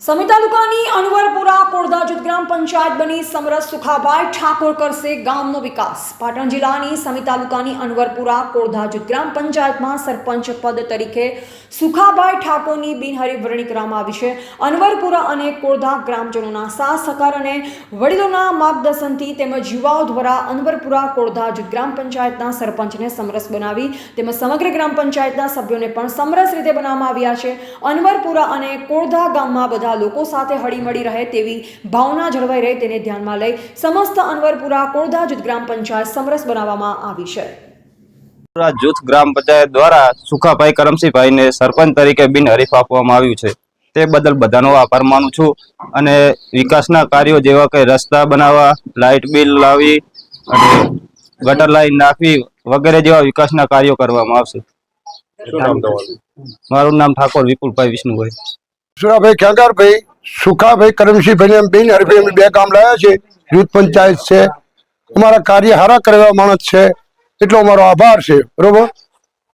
સમી તાલુકાની અનવરપુરા કોળધા જૂથ ગ્રામ પંચાયત બની સમરસ સુખાભાઈ ઠાકોર કરશે ગામનો વિકાસ। પાટણ જિલ્લાની સમી તાલુકાની અનવરપુરા કોળધા જૂથ ગ્રામ પંચાયતમાં સરપંચ પદ તરીકે સુખાભાઈ ઠાકોરની બિનહરીફ વરણી કરવામાં આવી છે। અનવરપુરા અને કોળધા ગ્રામજનોના સાથ સહકાર અને વડીલોના માર્ગદર્શનથી તેમજ યુવાઓ દ્વારા અનવરપુરા કોળધા જૂથ ગ્રામ પંચાયતના સરપંચને સમરસ બનાવી તેમજ સમગ્ર ગ્રામ પંચાયતના સભ્યોને પણ સમરસ રીતે બનાવવામાં આવ્યા છે। અનવરપુરા અને કોળધા ગામમાં બધા લોકો સાથે હળીમળી રહે તેવી ભાવના જળવાઈ રહે તેને ધ્યાનમાં લઈ સમસ્ત અનવરપુરા કોળધા જૂથ ગ્રામ પંચાયત સમરસ બનાવવામાં આવી છે। જૂથ ગ્રામ પંચાયત દ્વારા સુખાભાઈ કરમસિંહભાઈને સરપંચ તરીકે બિનહરીફ આપવામાં આવ્યું છે તે બદલ બધાનો આભાર માનું છું અને વિકાસના કાર્યો જેવા કે રસ્તા બનાવવા, લાઇટ બિલ લાવી અને ગટર લાઈન નાખવી વગેરે જેવા વિકાસના કાર્યો કરવામાં આવશે। મારું નામ ઠાકોર વિપુલભાઈ વિષ્ણુભાઈ। સુરાભાઈ ખેંગારભાઈ સુખાભાઈ કરમસિંહભાઈ બિનહરીફ અમે બે ગામ લાયા છે। યુથ પંચાયત છે, અમારા કાર્ય સારા કરવા માણસ છે, એટલો અમારો આભાર છે। બરોબર।